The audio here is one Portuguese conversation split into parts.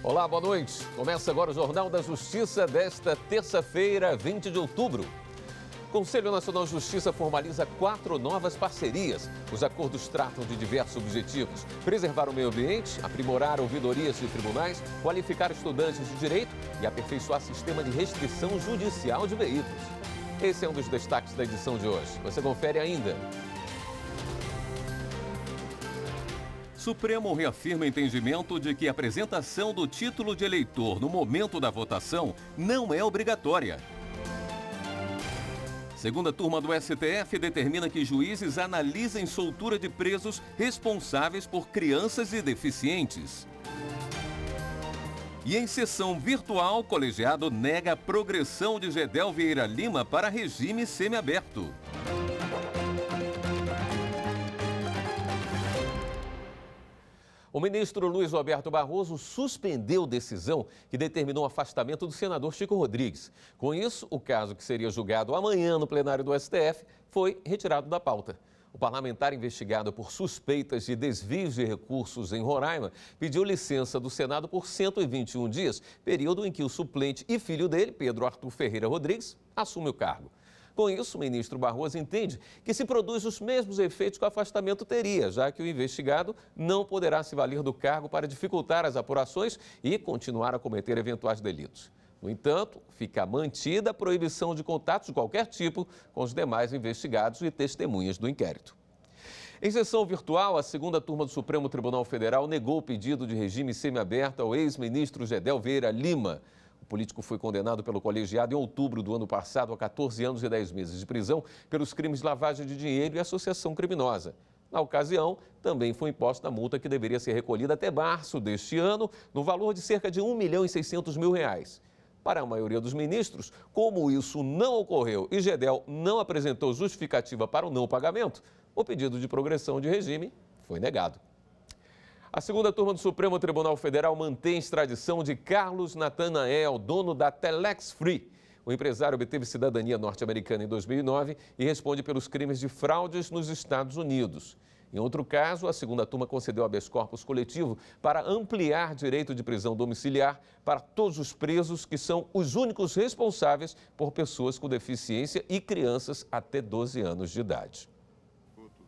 Olá, boa noite. Começa agora o Jornal da Justiça desta terça-feira, 20 de outubro. O Conselho Nacional de Justiça formaliza 4 novas parcerias. Os acordos tratam de diversos objetivos: preservar o meio ambiente, aprimorar ouvidorias de tribunais, qualificar estudantes de direito e aperfeiçoar sistema de restrição judicial de veículos. Esse é um dos destaques da edição de hoje. Você confere ainda. Supremo reafirma o entendimento de que a apresentação do título de eleitor no momento da votação não é obrigatória. Segunda turma do STF determina que juízes analisem soltura de presos responsáveis por crianças e deficientes. E em sessão virtual, colegiado nega a progressão de Gedel Vieira Lima para regime semiaberto. O ministro Luiz Roberto Barroso suspendeu decisão que determinou o afastamento do senador Chico Rodrigues. Com isso, o caso que seria julgado amanhã no plenário do STF foi retirado da pauta. O parlamentar investigado por suspeitas de desvios de recursos em Roraima pediu licença do Senado por 121 dias, período em que o suplente e filho dele, Pedro Arthur Ferreira Rodrigues, assume o cargo. Com isso, o ministro Barroso entende que se produz os mesmos efeitos que o afastamento teria, já que o investigado não poderá se valer do cargo para dificultar as apurações e continuar a cometer eventuais delitos. No entanto, fica mantida a proibição de contatos de qualquer tipo com os demais investigados e testemunhas do inquérito. Em sessão virtual, a segunda turma do Supremo Tribunal Federal negou o pedido de regime semiaberto ao ex-ministro Gedel Vieira Lima. O político foi condenado pelo colegiado em outubro do ano passado a 14 anos e 10 meses de prisão pelos crimes de lavagem de dinheiro e associação criminosa. Na ocasião, também foi imposta a multa que deveria ser recolhida até março deste ano, no valor de cerca de R$1.600.000. Para a maioria dos ministros, como isso não ocorreu e Gedel não apresentou justificativa para o não pagamento, o pedido de progressão de regime foi negado. A segunda turma do Supremo Tribunal Federal mantém extradição de Carlos Nathanael, dono da Telex Free. O empresário obteve cidadania norte-americana em 2009 e responde pelos crimes de fraudes nos Estados Unidos. Em outro caso, a segunda turma concedeu habeas corpus coletivo para ampliar direito de prisão domiciliar para todos os presos que são os únicos responsáveis por pessoas com deficiência e crianças até 12 anos de idade.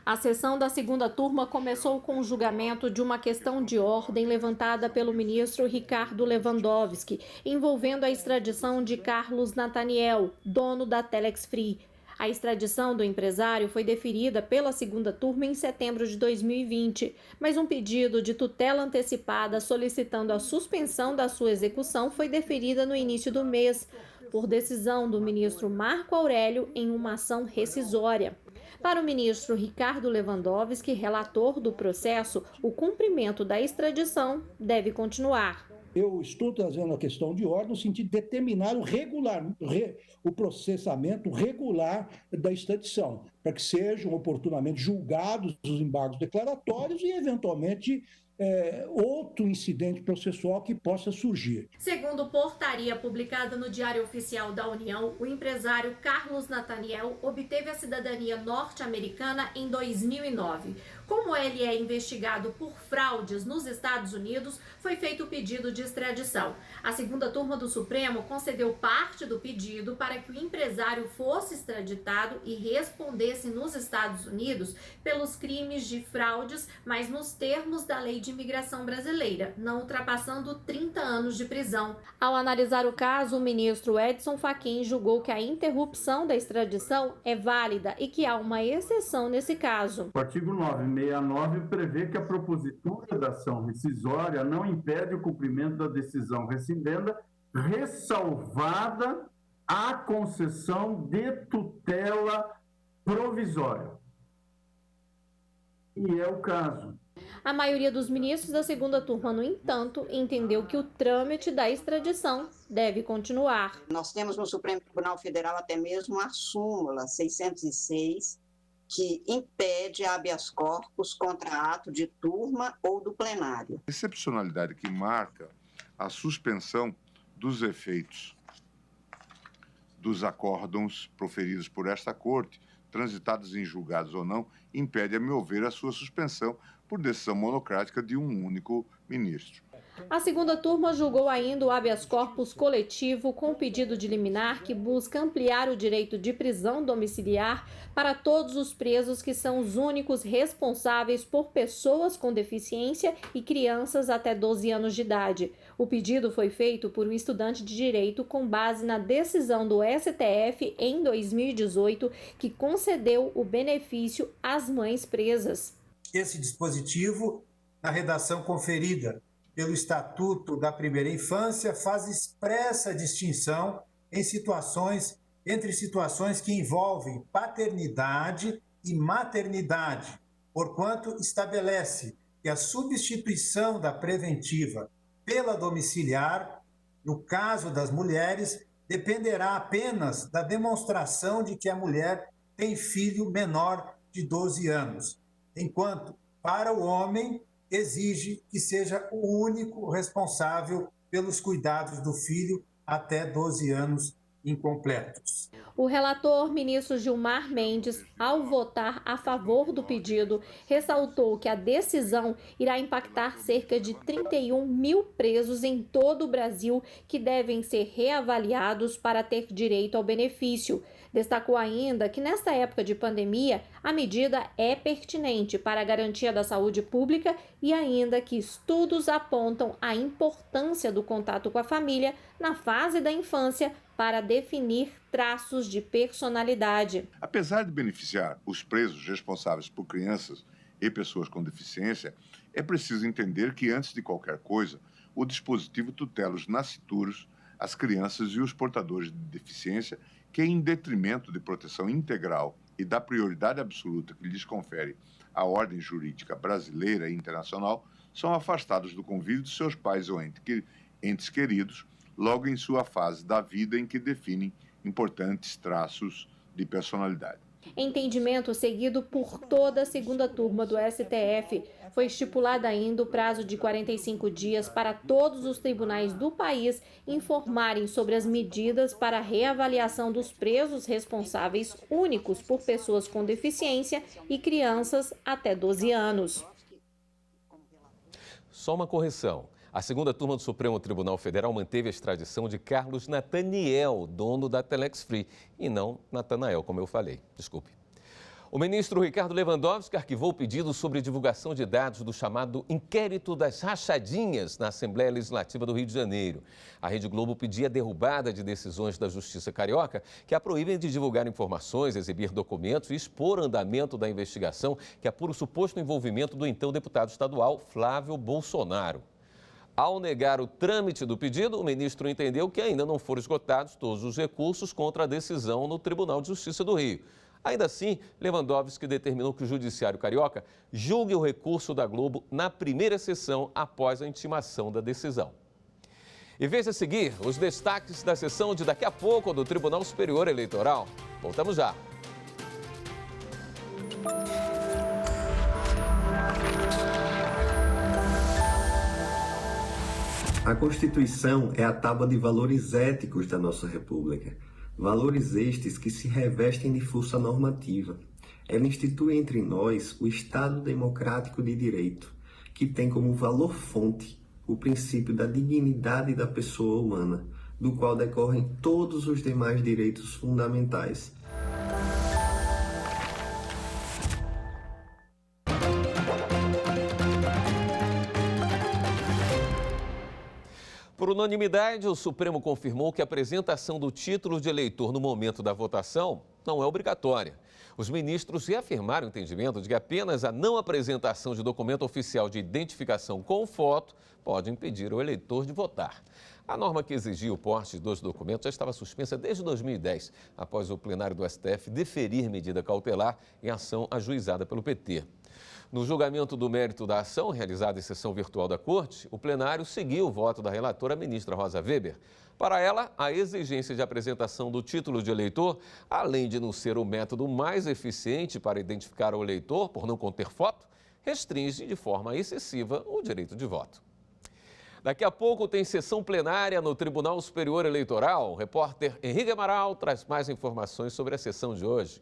A sessão da segunda turma começou com o julgamento de uma questão de ordem levantada pelo ministro Ricardo Lewandowski, envolvendo a extradição de Carlos Nathanael, dono da Telex Free. A extradição do empresário foi deferida pela segunda turma em setembro de 2020, mas um pedido de tutela antecipada solicitando a suspensão da sua execução foi deferida no início do mês, por decisão do ministro Marco Aurélio em uma ação rescisória. Para o ministro Ricardo Lewandowski, relator do processo, o cumprimento da extradição deve continuar. Eu estou trazendo a questão de ordem no sentido de determinar o processamento regular da extradição, para que sejam oportunamente julgados os embargos declaratórios e, eventualmente, outro incidente processual que possa surgir. Segundo portaria publicada no Diário Oficial da União, o empresário Carlos Nathanael obteve a cidadania norte-americana em 2009. Como ele é investigado por fraudes nos Estados Unidos, foi feito o pedido de extradição. A segunda turma do Supremo concedeu parte do pedido para que o empresário fosse extraditado e respondesse nos Estados Unidos pelos crimes de fraudes, mas nos termos da Lei de Imigração Brasileira, não ultrapassando 30 anos de prisão. Ao analisar o caso, o ministro Edson Fachin julgou que a interrupção da extradição é válida e que há uma exceção nesse caso. O artigo 969 prevê que a propositura da ação rescisória não impede o cumprimento da decisão rescindenda, ressalvada a concessão de tutela provisória. E é o caso. A maioria dos ministros da segunda turma, no entanto, entendeu que o trâmite da extradição deve continuar. Nós temos no Supremo Tribunal Federal até mesmo a súmula 606, que impede habeas corpus contra ato de turma ou do plenário. Excepcionalidade que marca a suspensão dos efeitos dos acórdãos proferidos por esta Corte, transitados em julgados ou não, impede, a meu ver, a sua suspensão por decisão monocrática de um único ministro. A segunda turma julgou ainda o habeas corpus coletivo com pedido de liminar que busca ampliar o direito de prisão domiciliar para todos os presos que são os únicos responsáveis por pessoas com deficiência e crianças até 12 anos de idade. O pedido foi feito por um estudante de direito com base na decisão do STF em 2018 que concedeu o benefício às mães presas. Esse dispositivo, na redação conferida pelo Estatuto da Primeira Infância, faz expressa distinção entre situações que envolvem paternidade e maternidade, porquanto estabelece que a substituição da preventiva pela domiciliar, no caso das mulheres, dependerá apenas da demonstração de que a mulher tem filho menor de 12 anos, enquanto, para o homem, exige que seja o único responsável pelos cuidados do filho até 12 anos incompletos. O relator, ministro Gilmar Mendes, ao votar a favor do pedido, ressaltou que a decisão irá impactar cerca de 31 mil presos em todo o Brasil que devem ser reavaliados para ter direito ao benefício. Destacou ainda que, nesta época de pandemia, a medida é pertinente para a garantia da saúde pública e ainda que estudos apontam a importância do contato com a família na fase da infância para definir traços de personalidade. Apesar de beneficiar os presos responsáveis por crianças e pessoas com deficiência, é preciso entender que, antes de qualquer coisa, o dispositivo tutela os nascituros, as crianças e os portadores de deficiência que, em detrimento de proteção integral e da prioridade absoluta que lhes confere a ordem jurídica brasileira e internacional, são afastados do convívio de seus pais ou entes queridos, logo em sua fase da vida em que definem importantes traços de personalidade. Entendimento seguido por toda a segunda turma do STF. Foi estipulado ainda o prazo de 45 dias para todos os tribunais do país informarem sobre as medidas para a reavaliação dos presos responsáveis únicos por pessoas com deficiência e crianças até 12 anos. Só uma correção. A segunda turma do Supremo Tribunal Federal manteve a extradição de Carlos Nathaniel, dono da Telex Free, e não Natanael, como eu falei. Desculpe. O ministro Ricardo Lewandowski arquivou o pedido sobre divulgação de dados do chamado inquérito das rachadinhas na Assembleia Legislativa do Rio de Janeiro. A Rede Globo pedia a derrubada de decisões da Justiça Carioca que a proíbem de divulgar informações, exibir documentos e expor andamento da investigação que apura o suposto envolvimento do então deputado estadual Flávio Bolsonaro. Ao negar o trâmite do pedido, o ministro entendeu que ainda não foram esgotados todos os recursos contra a decisão no Tribunal de Justiça do Rio. Ainda assim, Lewandowski determinou que o Judiciário Carioca julgue o recurso da Globo na primeira sessão após a intimação da decisão. E veja a seguir os destaques da sessão de daqui a pouco do Tribunal Superior Eleitoral. Voltamos já. A Constituição é a tábua de valores éticos da nossa República, valores estes que se revestem de força normativa. Ela institui entre nós o Estado Democrático de Direito, que tem como valor-fonte o princípio da dignidade da pessoa humana, do qual decorrem todos os demais direitos fundamentais. Por unanimidade, o Supremo confirmou que a apresentação do título de eleitor no momento da votação não é obrigatória. Os ministros reafirmaram o entendimento de que apenas a não apresentação de documento oficial de identificação com foto pode impedir o eleitor de votar. A norma que exigia o porte de dois documentos já estava suspensa desde 2010, após o plenário do STF deferir medida cautelar em ação ajuizada pelo PT. No julgamento do mérito da ação, realizado em sessão virtual da Corte, o plenário seguiu o voto da relatora, ministra Rosa Weber. Para ela, a exigência de apresentação do título de eleitor, além de não ser o método mais eficiente para identificar o eleitor por não conter foto, restringe de forma excessiva o direito de voto. Daqui a pouco tem sessão plenária no Tribunal Superior Eleitoral. O repórter Henrique Amaral traz mais informações sobre a sessão de hoje.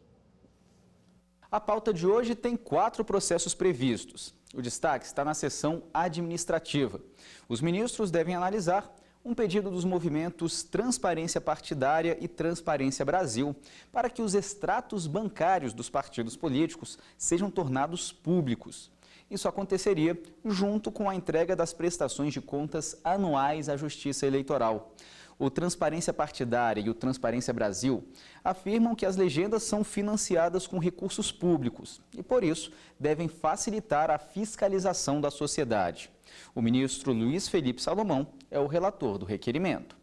A pauta de hoje tem 4 processos previstos. O destaque está na seção administrativa. Os ministros devem analisar um pedido dos movimentos Transparência Partidária e Transparência Brasil para que os extratos bancários dos partidos políticos sejam tornados públicos. Isso aconteceria junto com a entrega das prestações de contas anuais à Justiça Eleitoral. O Transparência Partidária e o Transparência Brasil afirmam que as legendas são financiadas com recursos públicos e, por isso, devem facilitar a fiscalização da sociedade. O ministro Luiz Felipe Salomão é o relator do requerimento.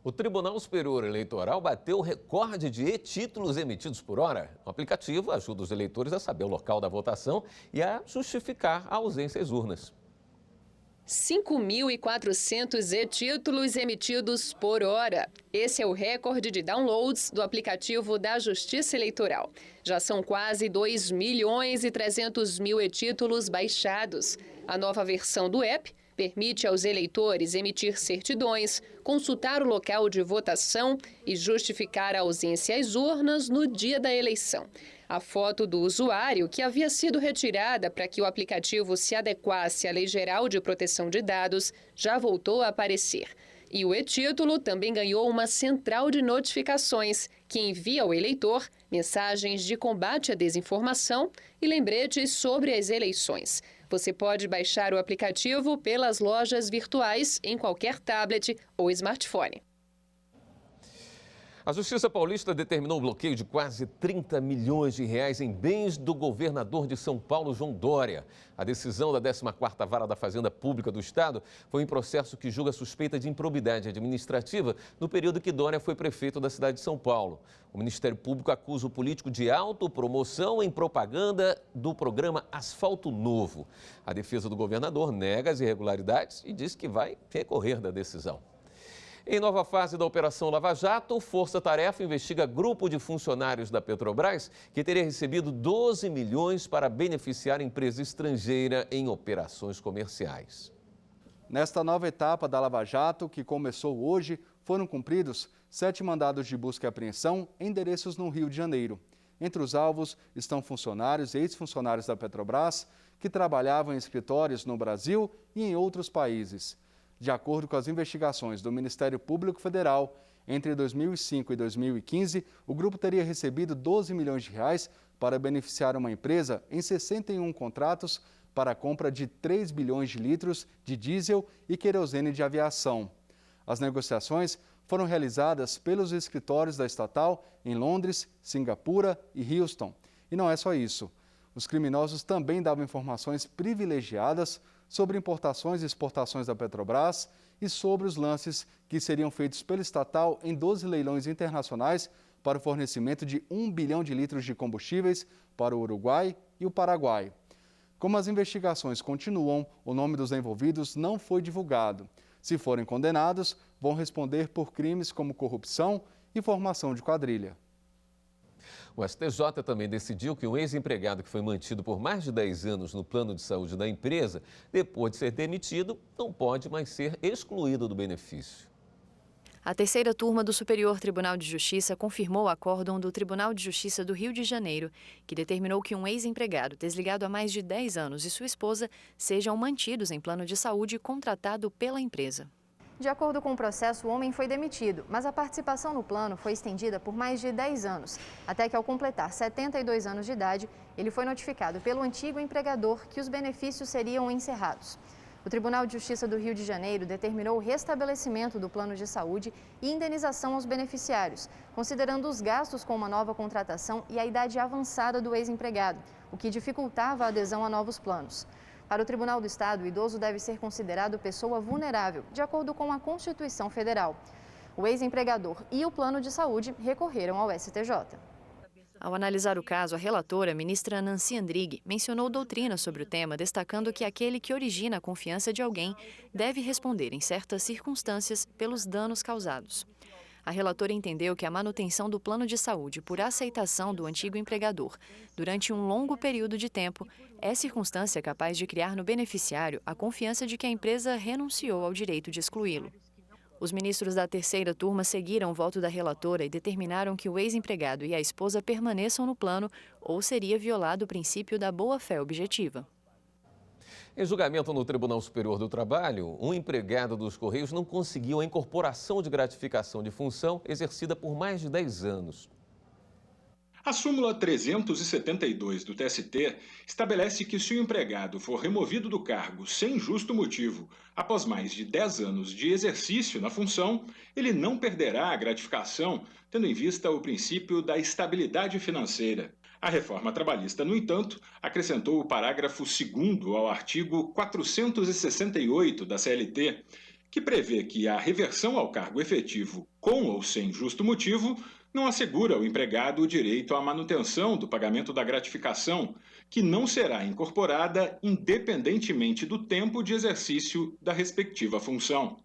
O Tribunal Superior Eleitoral bateu o recorde de e-títulos emitidos por hora. O aplicativo ajuda os eleitores a saber o local da votação e a justificar a ausência às urnas. 5.400 e-títulos emitidos por hora. Esse é o recorde de downloads do aplicativo da Justiça Eleitoral. Já são quase 2.300.000 e-títulos baixados. A nova versão do app permite aos eleitores emitir certidões, consultar o local de votação e justificar a ausência às urnas no dia da eleição. A foto do usuário, que havia sido retirada para que o aplicativo se adequasse à Lei Geral de Proteção de Dados, já voltou a aparecer. E o e-título também ganhou uma central de notificações, que envia ao eleitor mensagens de combate à desinformação e lembretes sobre as eleições. Você pode baixar o aplicativo pelas lojas virtuais em qualquer tablet ou smartphone. A Justiça Paulista determinou o bloqueio de quase 30 milhões de reais em bens do governador de São Paulo, João Dória. A decisão da 14ª Vara da Fazenda Pública do Estado foi em processo que julga suspeita de improbidade administrativa no período que Dória foi prefeito da cidade de São Paulo. O Ministério Público acusa o político de autopromoção em propaganda do programa Asfalto Novo. A defesa do governador nega as irregularidades e diz que vai recorrer da decisão. Em nova fase da Operação Lava Jato, Força Tarefa investiga grupo de funcionários da Petrobras que teria recebido 12 milhões para beneficiar empresa estrangeira em operações comerciais. Nesta nova etapa da Lava Jato, que começou hoje, foram cumpridos 7 mandados de busca e apreensão em endereços no Rio de Janeiro. Entre os alvos estão funcionários e ex-funcionários da Petrobras que trabalhavam em escritórios no Brasil e em outros países. De acordo com as investigações do Ministério Público Federal, entre 2005 e 2015, o grupo teria recebido 12 milhões de reais para beneficiar uma empresa em 61 contratos para a compra de 3 bilhões de litros de diesel e querosene de aviação. As negociações foram realizadas pelos escritórios da estatal em Londres, Singapura e Houston. E não é só isso. Os criminosos também davam informações privilegiadas sobre importações e exportações da Petrobras e sobre os lances que seriam feitos pela estatal em 12 leilões internacionais para o fornecimento de 1 bilhão de litros de combustíveis para o Uruguai e o Paraguai. Como as investigações continuam, o nome dos envolvidos não foi divulgado. Se forem condenados, vão responder por crimes como corrupção e formação de quadrilha. O STJ também decidiu que um ex-empregado que foi mantido por mais de 10 anos no plano de saúde da empresa, depois de ser demitido, não pode mais ser excluído do benefício. A terceira turma do Superior Tribunal de Justiça confirmou o acórdão do Tribunal de Justiça do Rio de Janeiro, que determinou que um ex-empregado desligado há mais de 10 anos e sua esposa sejam mantidos em plano de saúde contratado pela empresa. De acordo com o processo, o homem foi demitido, mas a participação no plano foi estendida por mais de 10 anos, até que ao completar 72 anos de idade, ele foi notificado pelo antigo empregador que os benefícios seriam encerrados. O Tribunal de Justiça do Rio de Janeiro determinou o restabelecimento do plano de saúde e indenização aos beneficiários, considerando os gastos com uma nova contratação e a idade avançada do ex-empregado, o que dificultava a adesão a novos planos. Para o Tribunal do Estado, o idoso deve ser considerado pessoa vulnerável, de acordo com a Constituição Federal. O ex-empregador e o plano de saúde recorreram ao STJ. Ao analisar o caso, a relatora, ministra Nancy Andrighi, mencionou doutrina sobre o tema, destacando que aquele que origina a confiança de alguém deve responder, em certas circunstâncias, pelos danos causados. A relatora entendeu que a manutenção do plano de saúde por aceitação do antigo empregador durante um longo período de tempo é circunstância capaz de criar no beneficiário a confiança de que a empresa renunciou ao direito de excluí-lo. Os ministros da terceira turma seguiram o voto da relatora e determinaram que o ex-empregado e a esposa permaneçam no plano ou seria violado o princípio da boa-fé objetiva. Em julgamento no Tribunal Superior do Trabalho, um empregado dos Correios não conseguiu a incorporação de gratificação de função exercida por mais de 10 anos. A súmula 372 do TST estabelece que se o empregado for removido do cargo sem justo motivo após mais de 10 anos de exercício na função, ele não perderá a gratificação, tendo em vista o princípio da estabilidade financeira. A reforma trabalhista, no entanto, acrescentou o parágrafo 2º ao artigo 468 da CLT, que prevê que a reversão ao cargo efetivo com ou sem justo motivo não assegura ao empregado o direito à manutenção do pagamento da gratificação, que não será incorporada independentemente do tempo de exercício da respectiva função.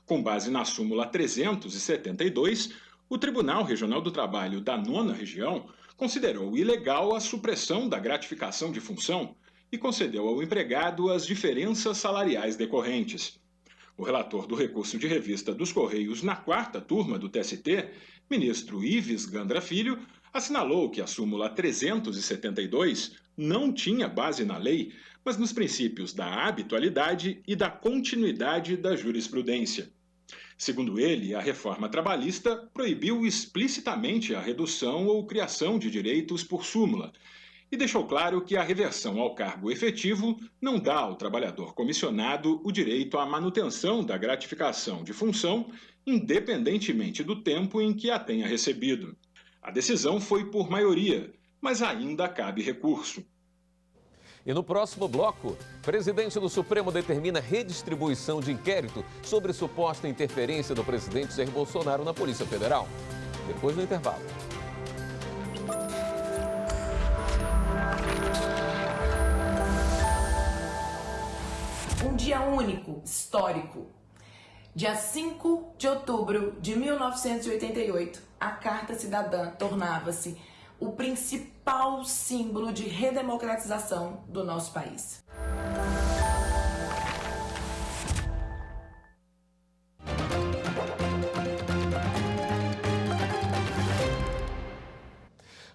Com base na súmula 372, o Tribunal Regional do Trabalho da 9ª Região considerou ilegal a supressão da gratificação de função e concedeu ao empregado as diferenças salariais decorrentes. O relator do recurso de revista dos Correios na 4ª turma do TST, ministro Ives Gandra Filho, assinalou que a súmula 372 não tinha base na lei, mas nos princípios da habitualidade e da continuidade da jurisprudência. Segundo ele, a reforma trabalhista proibiu explicitamente a redução ou criação de direitos por súmula e deixou claro que a reversão ao cargo efetivo não dá ao trabalhador comissionado o direito à manutenção da gratificação de função, independentemente do tempo em que a tenha recebido. A decisão foi por maioria, mas ainda cabe recurso. E no próximo bloco, o presidente do Supremo determina redistribuição de inquérito sobre suposta interferência do presidente Jair Bolsonaro na Polícia Federal. Depois do intervalo. Um dia único, histórico. Dia 5 de outubro de 1988, a Carta Cidadã tornava-se o principal símbolo de redemocratização do nosso país.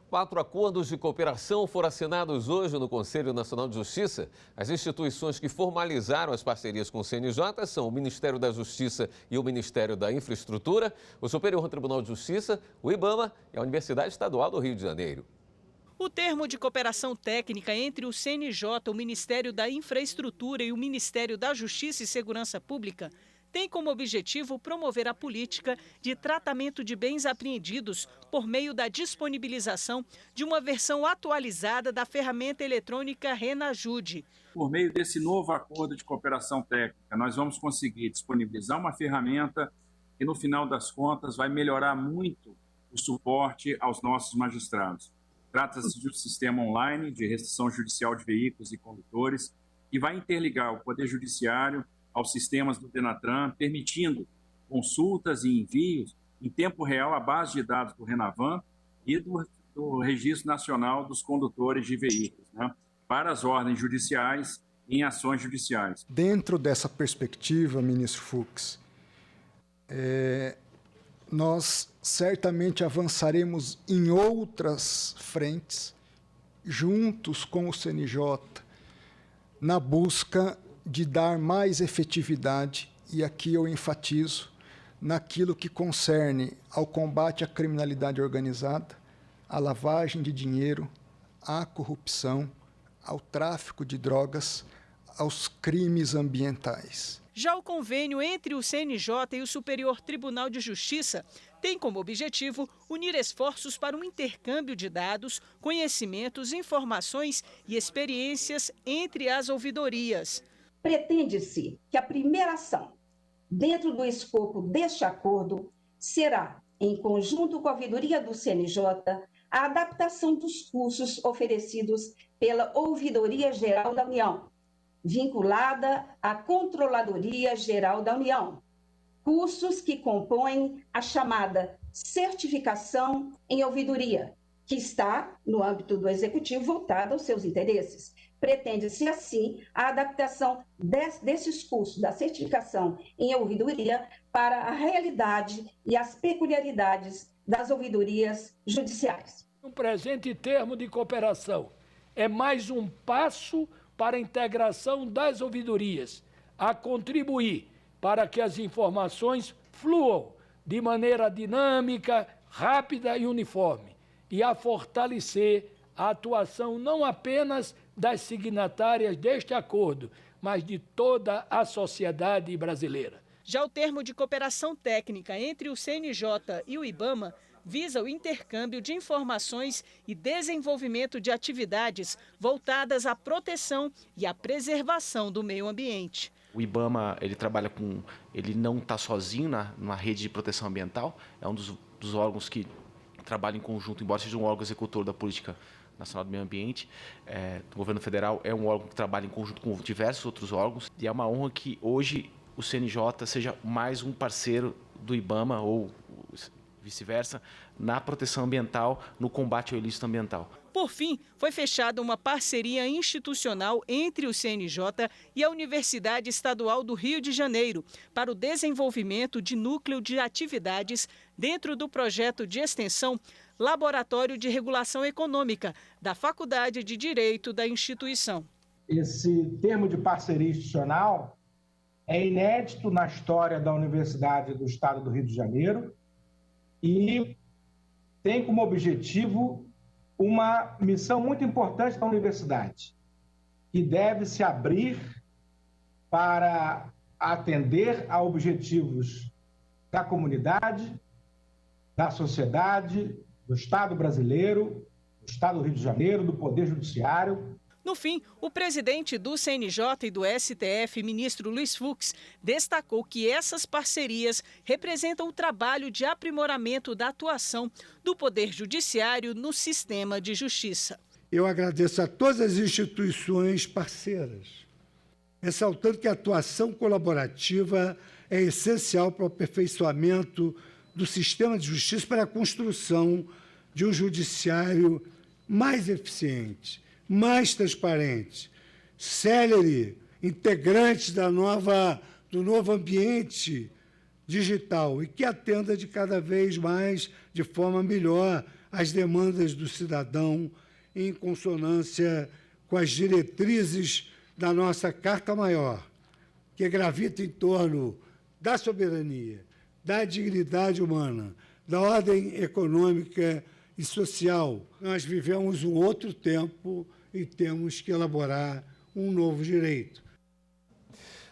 Quatro acordos de cooperação foram assinados hoje no Conselho Nacional de Justiça. As instituições que formalizaram as parcerias com o CNJ são o Ministério da Justiça e o Ministério da Infraestrutura, o Superior Tribunal de Justiça, o IBAMA e a Universidade Estadual do Rio de Janeiro. O termo de cooperação técnica entre o CNJ, o Ministério da Infraestrutura e o Ministério da Justiça e Segurança Pública tem como objetivo promover a política de tratamento de bens apreendidos por meio da disponibilização de uma versão atualizada da ferramenta eletrônica Renajude. Por meio desse novo acordo de cooperação técnica, nós vamos conseguir disponibilizar uma ferramenta que, no final das contas, vai melhorar muito o suporte aos nossos magistrados. Trata-se de um sistema online de restrição judicial de veículos e condutores que vai interligar o Poder Judiciário aos sistemas do Denatran, permitindo consultas e envios em tempo real à base de dados do Renavan e do Registro Nacional dos Condutores de Veículos, para as ordens judiciais e em ações judiciais. Dentro dessa perspectiva, ministro Fux, nós certamente avançaremos em outras frentes, juntos com o CNJ, na busca de dar mais efetividade, e aqui eu enfatizo, naquilo que concerne ao combate à criminalidade organizada, à lavagem de dinheiro, à corrupção, ao tráfico de drogas, aos crimes ambientais. Já o convênio entre o CNJ e o Superior Tribunal de Justiça tem como objetivo unir esforços para um intercâmbio de dados, conhecimentos, informações e experiências entre as ouvidorias. Pretende-se que a primeira ação, dentro do escopo deste acordo, será, em conjunto com a ouvidoria do CNJ, a adaptação dos cursos oferecidos pela Ouvidoria Geral da União, vinculada à Controladoria Geral da União, cursos que compõem a chamada certificação em ouvidoria, que está no âmbito do Executivo voltada aos seus interesses. Pretende-se, assim, a adaptação desses cursos da certificação em ouvidoria para a realidade e as peculiaridades das ouvidorias judiciais. O presente termo de cooperação é mais um passo para a integração das ouvidorias, a contribuir para que as informações fluam de maneira dinâmica, rápida e uniforme, e a fortalecer a atuação não apenas das signatárias deste acordo, mas de toda a sociedade brasileira. Já o termo de cooperação técnica entre o CNJ e o IBAMA visa o intercâmbio de informações e desenvolvimento de atividades voltadas à proteção e à preservação do meio ambiente. O IBAMA, ele não está sozinho numa rede de proteção ambiental, é um dos órgãos que trabalha em conjunto, embora seja um órgão executor da Política Nacional do Meio Ambiente, do governo federal, é um órgão que trabalha em conjunto com diversos outros órgãos, e é uma honra que hoje o CNJ seja mais um parceiro do IBAMA, ou vice-versa, na proteção ambiental, no combate ao ilícito ambiental. Por fim, foi fechada uma parceria institucional entre o CNJ e a Universidade Estadual do Rio de Janeiro para o desenvolvimento de núcleo de atividades dentro do projeto de extensão Laboratório de Regulação Econômica da Faculdade de Direito da instituição. Esse termo de parceria institucional é inédito na história da Universidade do Estado do Rio de Janeiro e tem como objetivo uma missão muito importante da universidade, que deve se abrir para atender a objetivos da comunidade, da sociedade, do Estado brasileiro, do Estado do Rio de Janeiro, do Poder Judiciário. No fim, o presidente do CNJ e do STF, ministro Luiz Fux, destacou que essas parcerias representam o trabalho de aprimoramento da atuação do Poder Judiciário no sistema de justiça. Eu agradeço a todas as instituições parceiras, ressaltando que a atuação colaborativa é essencial para o aperfeiçoamento do sistema de justiça, para a construção de um judiciário mais eficiente, mais transparente, célere, integrante do novo ambiente digital e que atenda de cada vez mais, de forma melhor, às demandas do cidadão, em consonância com as diretrizes da nossa Carta Maior, que gravita em torno da soberania, da dignidade humana, da ordem econômica e social. Nós vivemos um outro tempo e temos que elaborar um novo direito.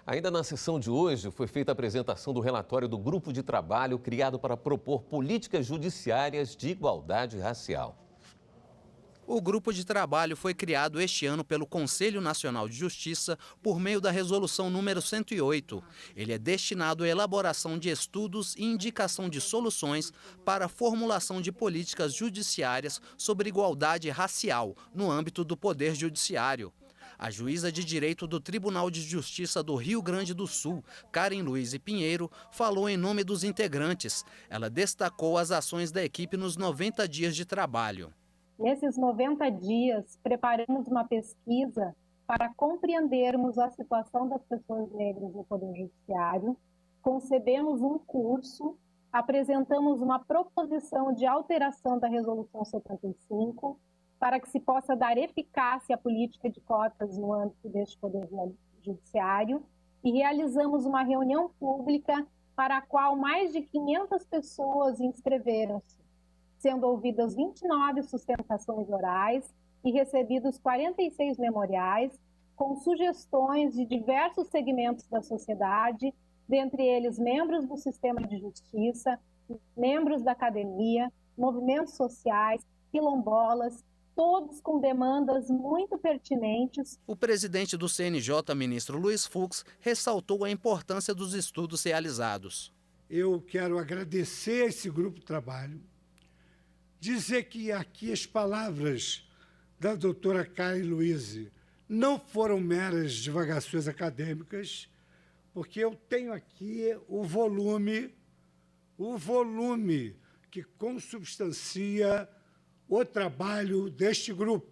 Ainda na sessão de hoje, foi feita a apresentação do relatório do grupo de trabalho criado para propor políticas judiciárias de igualdade racial. O grupo de trabalho foi criado este ano pelo Conselho Nacional de Justiça por meio da Resolução número 108. Ele é destinado à elaboração de estudos e indicação de soluções para a formulação de políticas judiciárias sobre igualdade racial no âmbito do Poder Judiciário. A juíza de direito do Tribunal de Justiça do Rio Grande do Sul, Karen Luiz Pinheiro, falou em nome dos integrantes. Ela destacou as ações da equipe nos 90 dias de trabalho. Nesses 90 dias, preparamos uma pesquisa para compreendermos a situação das pessoas negras no Poder Judiciário, concebemos um curso, apresentamos uma proposição de alteração da Resolução 75 para que se possa dar eficácia à política de cotas no âmbito deste Poder Judiciário e realizamos uma reunião pública para a qual mais de 500 pessoas inscreveram-se, sendo ouvidas 29 sustentações orais e recebidos 46 memoriais, com sugestões de diversos segmentos da sociedade, dentre eles membros do sistema de justiça, membros da academia, movimentos sociais, quilombolas, todos com demandas muito pertinentes. O presidente do CNJ, ministro Luiz Fux, ressaltou a importância dos estudos realizados. Eu quero agradecer esse grupo de trabalho, dizer que aqui as palavras da doutora Karen Luiz não foram meras divagações acadêmicas, porque eu tenho aqui o volume que consubstancia o trabalho deste grupo,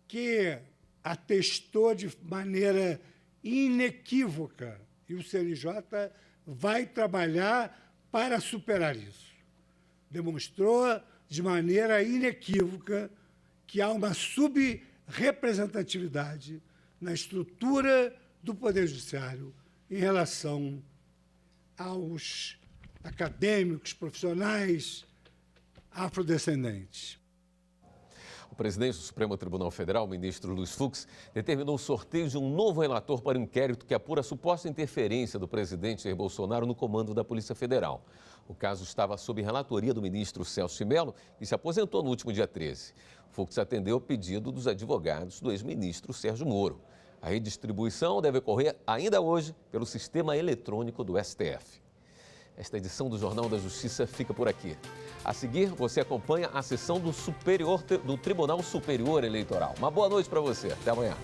que atestou de maneira inequívoca, e o CNJ vai trabalhar para superar isso. Demonstrou de maneira inequívoca que há uma subrepresentatividade na estrutura do Poder Judiciário em relação aos acadêmicos, profissionais afrodescendentes. O presidente do Supremo Tribunal Federal, o ministro Luiz Fux, determinou o sorteio de um novo relator para o inquérito que apura a suposta interferência do presidente Jair Bolsonaro no comando da Polícia Federal. O caso estava sob relatoria do ministro Celso de Mello e se aposentou no último dia 13. Fux atendeu o pedido dos advogados do ex-ministro Sérgio Moro. A redistribuição deve ocorrer ainda hoje pelo sistema eletrônico do STF. Esta edição do Jornal da Justiça fica por aqui. A seguir, você acompanha a sessão do Tribunal Superior Eleitoral. Uma boa noite para você. Até amanhã.